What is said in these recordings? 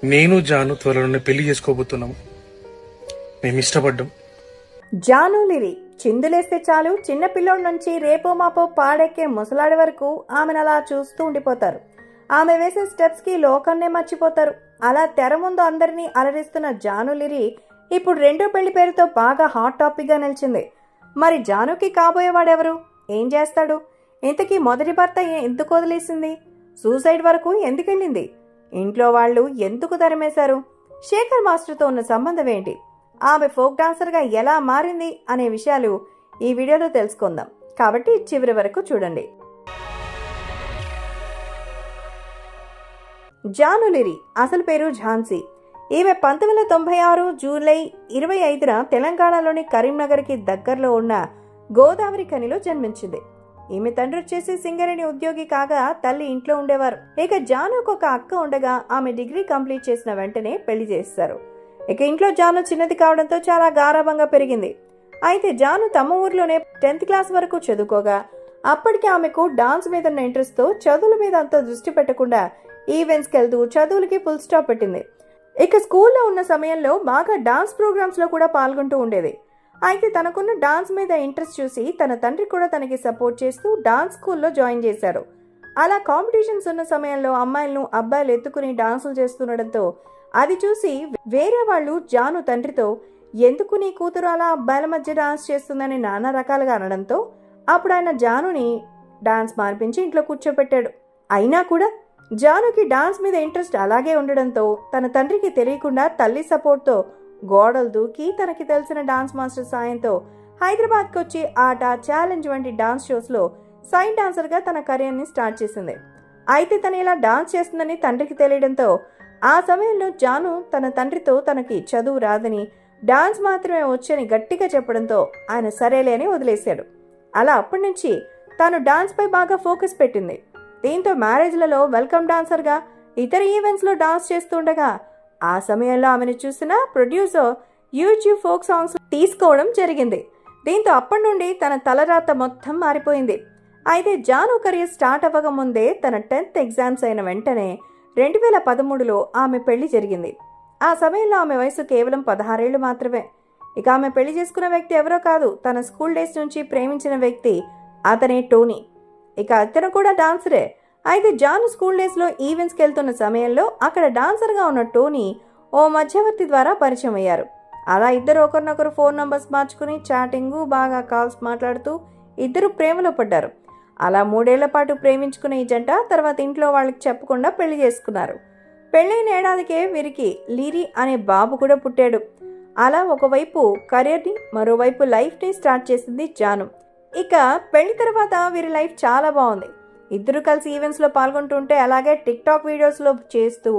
నేను జాను త్వరలోనే పెళ్లి చేసుకోబోతున్నాము. మేము ఇష్టపడ్డాం. జాను లిరి చిందులేస్తే చాలు చిన్న పిల్లోడి నుంచి రేపో మాపో పాడెక్కే ముసలాడి వరకు ఆమెను అలా చూస్తూ ఉండిపోతారు. ఆమె వేసే స్టెప్స్ కి లోకాన్నే మర్చిపోతారు. అలా తెర ముందు అందరినీ అలరిస్తున్న జాను లిరి ఇప్పుడు రెండో పెళ్లి పేరుతో బాగా హాట్ టాపిక్ గా నిలిచింది. మరి జానుకి కాబోయేవాడెవరు? ఏం చేస్తాడు? ఇంతకీ మొదటి భర్త ఎందుకు వదిలేసింది? సూసైడ్ వరకు ఎందుకెళ్ళింది? ఇంట్లో వాళ్ళు ఎందుకు తరిమేశారు? శేఖర్ మాస్టర్తో ఉన్న సంబంధం ఏంటి? ఆమె ఫోక్ డాన్సర్గా ఎలా మారింది అనే విషయాలు ఈ వీడియోలో తెలుసుకుందాం. కాబట్టి చివరి వరకు చూడండి. జాను లిరి అసలు పేరు ఝాన్సీ. ఈమె 1996 జూలై 25న తెలంగాణలోని కరీంనగర్కి దగ్గరలో ఉన్న గోదావరి ఖనిలో జన్మించింది. ఈమె తండ్రి వచ్చేసి సింగరేణి ఉద్యోగి కాగా తల్లి ఇంట్లో ఉండేవారు. ఇక జానుకు ఒక అక్క ఉండగా ఆమె డిగ్రీ కంప్లీట్ చేసిన వెంటనే పెళ్లి చేస్తారు. ఇక ఇంట్లో జాను చిన్నది కావడంతో చాలా గారాబంగా పెరిగింది. అయితే జాను తమ ఊర్లోనే 10th క్లాస్ వరకు చదువుకోగా అప్పటికి ఆమెకు డాన్స్ మీద ఉన్న ఇంట్రెస్ట్ తో చదువుల మీద అంత దృష్టి పెట్టకుండా ఈవెంట్స్కి వెళ్తూ చదువులకి ఫుల్ స్టాప్ పెట్టింది. ఇక స్కూల్లో ఉన్న సమయంలో బాగా డాన్స్ ప్రోగ్రామ్స్ లో కూడా పాల్గొంటూ ఉండేది. అయితే తనకున్న డాన్స్ మీద ఇంట్రెస్ట్ చూసి తన తండ్రి కూడా తనకి సపోర్ట్ చేస్తూ డాన్స్ స్కూల్లో జాయిన్ చేశాడు. అలా కాంపిటీషన్స్ ఉన్న సమయంలో అమ్మాయిలను అబ్బాయిలు ఎత్తుకుని డాన్సులు చేస్తుండడంతో అది చూసి వేరే వాళ్ళు జాను తండ్రితో ఎందుకు నీ కూతురు అలా అబ్బాయిల మధ్య డాన్స్ చేస్తుందని నానా రకాలుగా అనడంతో అప్పుడు ఆయన జానుని డాన్స్ మార్పించి ఇంట్లో కూర్చోపెట్టాడు. అయినా కూడా జానుకి డాన్స్ మీద ఇంట్రెస్ట్ అలాగే ఉండడంతో తన తండ్రికి తెలియకుండా తల్లి సపోర్ట్తో గోడలు దూకి తనకి తెలిసిన డాన్స్ మాస్టర్ సాయంతో హైదరాబాద్కి వచ్చి ఆట, ఛాలెంజ్ వంటి డాన్స్ షోస్లో సైడ్ డాన్సర్గా తన కెరీర్ని స్టార్ట్ చేసింది. అయితే తను ఇలా డాన్స్ చేస్తుందని తండ్రికి తెలియడంతో ఆ సమయంలో జాను తన తండ్రితో తనకి చదువు రాదని డాన్స్ మాత్రమే వచ్చని గట్టిగా చెప్పడంతో ఆయన సరేలే అని వదిలేశాడు. అలా అప్పటి నుంచి తాను డాన్స్ పై బాగా ఫోకస్ పెట్టింది. దీంతో మ్యారేజ్లలో వెల్కమ్ డాన్సర్గా ఇతర ఈవెంట్స్లో డాన్స్ చేస్తుండగా ఆ సమయంలో ఆమెను చూసిన ప్రొడ్యూసర్ యూట్యూబ్ ఫోక్ సాంగ్స్ తీసుకోవడం జరిగింది. దీంతో అప్పటి నుండి తన తలరాత మొత్తం మారిపోయింది. అయితే జాను కెరీర్ స్టార్ట్ అవ్వక ముందే తన 10th ఎగ్జామ్స్ అయిన వెంటనే 2013లో ఆమె పెళ్లి జరిగింది. ఆ సమయంలో ఆమె వయసు కేవలం 16 ఏళ్లు మాత్రమే. ఇక ఆమె పెళ్లి చేసుకున్న వ్యక్తి ఎవరో కాదు, తన స్కూల్ డేస్ నుంచి ప్రేమించిన వ్యక్తి, అతనే టోనీ. ఇక అతను కూడా డాన్సరే. అయితే జాను స్కూల్ డేస్ లో ఈవెంట్స్కి వెళ్తున్న సమయంలో అక్కడ డాన్సర్ గా ఉన్న టోనీ ఓ మధ్యవర్తి ద్వారా పరిచయం అయ్యారు. అలా ఇద్దరు ఒకరినొకరు ఫోన్ నంబర్స్ మార్చుకుని చాటింగ్, బాగా కాల్స్ మాట్లాడుతూ ఇద్దరు ప్రేమలో పడ్డారు. అలా 3 ఏళ్ల పాటు ప్రేమించుకున్న ఈ జంట తర్వాత ఇంట్లో వాళ్ళకి చెప్పకుండా పెళ్లి చేసుకున్నారు. పెళ్లైన ఏడాదికే వీరికి లిరి అనే బాబు కూడా పుట్టాడు. అలా ఒకవైపు కెరీర్ని, మరోవైపు లైఫ్ని స్టార్ట్ చేసింది జాను. ఇక పెళ్లి తర్వాత వీరి లైఫ్ చాలా బాగుంది. ఇద్దరు కలిసి ఈవెంట్స్లో పాల్గొంటుంటే అలాగే టిక్టాక్ వీడియోస్లో చేస్తూ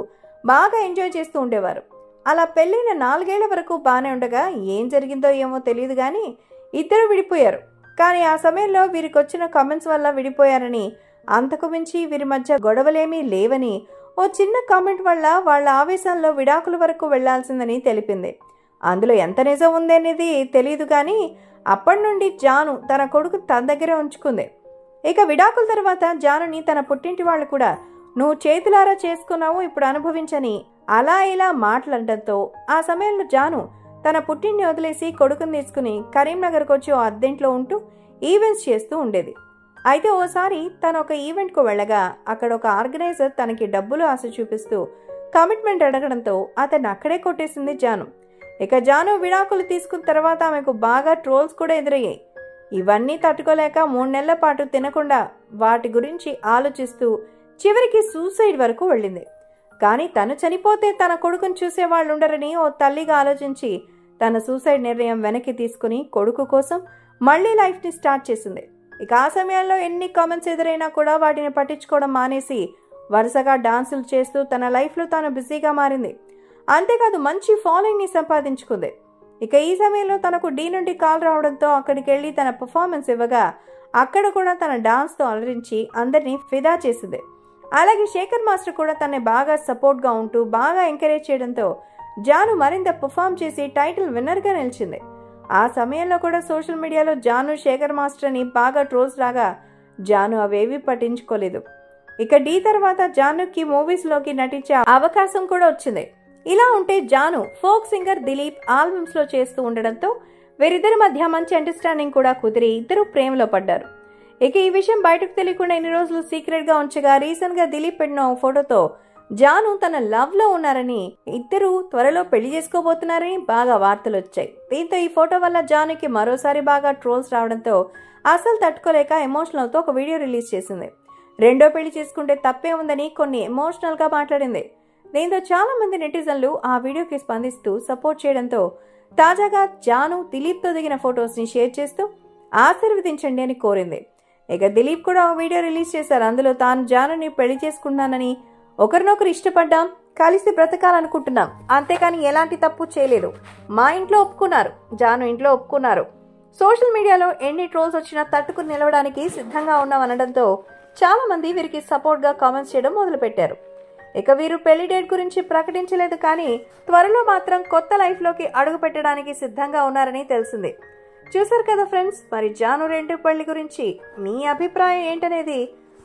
బాగా ఎంజాయ్ చేస్తూ ఉండేవారు. అలా పెళ్ళైన 4 ఏళ్ల వరకు బాగానే ఉండగా ఏం జరిగిందో ఏమో తెలియదు కానీ ఇద్దరు విడిపోయారు. కానీ ఆ సమయంలో వీరికి వచ్చిన కామెంట్స్ వల్ల విడిపోయారని, అంతకు మించి వీరి మధ్య గొడవలేమీ లేవని, ఓ చిన్న కామెంట్ వల్ల వాళ్ళ ఆవేశంలో విడాకుల వరకు వెళ్లాల్సిందని తెలిపింది. అందులో ఎంత నిజం ఉందనేది తెలియదు కానీ అప్పటి నుండి జాను తన కొడుకు తన దగ్గరే ఉంచుకుంది. ఇక విడాకుల తర్వాత జానుని తన పుట్టింటి వాళ్ళు కూడా నువ్వు చేతులారా చేసుకున్నావు, ఇప్పుడు అనుభవించని అలా ఇలా మాట్లాడటంతో ఆ సమయంలో జాను తన పుట్టింటిని వదిలేసి కొడుకుని తీసుకుని కరీంనగర్కి వచ్చి ఓ అద్దెంట్లో ఉంటూ ఈవెంట్స్ చేస్తూ ఉండేది. అయితే ఓసారి తను ఒక ఈవెంట్కు వెళ్ళగా అక్కడ ఒక ఆర్గనైజర్ తనకి డబ్బులు ఆశ చూపిస్తూ కమిట్మెంట్ అడగడంతో అతన్ని అక్కడే కొట్టేసింది జాను. ఇక జాను విడాకులు తీసుకున్న తర్వాత ఆమెకు బాగా ట్రోల్స్ కూడా ఎదురయ్యాయి. ఇవన్నీ తట్టుకోలేక 3 నెలల పాటు తినకుండా వాటి గురించి ఆలోచిస్తూ చివరికి సూసైడ్ వరకు వెళ్ళింది. కానీ తను చనిపోతే తన కొడుకుని చూసేవాళ్ళు ఉండరని ఓ తల్లిగా ఆలోచించి తన సూసైడ్ నిర్ణయం వెనక్కి తీసుకుని కొడుకు కోసం మళ్లీ లైఫ్ని స్టార్ట్ చేసింది. ఇక ఆ సమయంలో ఎన్ని కామెంట్స్ ఎదురైనా కూడా వాటిని పట్టించుకోవడం మానేసి వరుసగా డాన్సులు చేస్తూ తన లైఫ్లో తాను బిజీగా మారింది. అంతేకాదు మంచి ఫాలోయింగ్ని సంపాదించుకుంది. ఇక ఈ సమయంలో తనకు డి నుండి కాల్ రావడంతో అక్కడికి వెళ్లి తన పర్ఫార్మెన్స్ ఇవ్వగా అక్కడ కూడా తన డాన్స్తో అలరించి అందరినీ ఫిదా చేసింది. అలాగే శేఖర్ మాస్టర్ కూడా తనని బాగా సపోర్ట్గా ఉంటూ బాగా ఎంకరేజ్ చేయడంతో జాను మరింత పర్ఫామ్ చేసి టైటిల్ విన్నర్గా నిలిచింది. ఆ సమయంలో కూడా సోషల్ మీడియాలో జాను శేఖర్ మాస్టర్ అని బాగా ట్రోల్స్ రాగా జాను అవేవి పట్టించుకోలేదు. ఇక డి తర్వాత జానుకి మూవీస్ లోకి నటించే అవకాశం కూడా వచ్చింది. ఇలా ఉంటే Janu folk singer Dilip albums లో చేస్తూ ఉండడంతో వీరిద్దరి మధ్య మంచి అండర్స్టాండింగ్ కూడా కుదిరి ఇద్దరు ప్రేమలో పడ్డారు. ఇక ఈ విషయం బయటకు తెలియకుండా ఇన్ని రోజులు సీక్రెట్ గా ఉంచగా రీసెంట్ గా దిలీప్ పెట్టిన ఫోటోతో జాను తన లవ్ లో ఉన్నారని, ఇద్దరు త్వరలో పెళ్లి చేసుకోబోతున్నారని బాగా వార్తలు వచ్చాయి. దీంతో ఈ ఫోటో వల్ల జానుకి మరోసారి బాగా ట్రోల్స్ రావడంతో అసలు తట్టుకోలేక ఎమోషనల్ అవుతూ ఒక వీడియో రిలీజ్ చేసింది. రెండో పెళ్లి చేసుకుంటే తప్పే ఉందని కొన్ని ఎమోషనల్ గా మాట్లాడింది. దీంతో చాలా మంది నెటిజన్లు ఆ వీడియోకి స్పందిస్తూ సపోర్ట్ చేయడంతో తాజాగా జాను దిలీప్ తో దిగిన ఫొటోస్ ని షేర్ చేస్తూ ఆశీర్వదించండి అని కోరింది. ఇక దిలీప్ కూడా ఒక వీడియో రిలీజ్ చేశారు. అందులో తాను జానుని పెళ్లి చేసుకున్నానని, ఒకరినొకరు ఇష్టపడ్డాం, కలిసి బ్రతకాలనుకుంటున్నాం, అంతేకాని ఎలాంటి తప్పు చేయలేదు, మా ఇంట్లో ఒప్పుకున్నారు, జాను ఇంట్లో ఒప్పుకున్నారు, సోషల్ మీడియాలో ఎన్ని ట్రోల్స్ వచ్చినా తట్టుకుని నిలవడానికి సిద్ధంగా ఉన్నామనడంతో చాలా మంది వీరికి సపోర్ట్ గా కామెంట్స్ చేయడం మొదలు పెట్టారు. ఇక వీరు పెళ్లి డేట్ గురించి ప్రకటించలేదు, కానీ త్వరలో మాత్రం కొత్త లైఫ్ లోకి అడుగు పెట్టడానికి సిద్ధంగా ఉన్నారని తెలిసింది. చూసారు కదా ఫ్రెండ్స్, మరి జాను రెండో పెళ్లి గురించి మీ అభిప్రాయం ఏంటనేది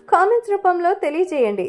కామెంట్స్ రూపంలో తెలియజేయండి.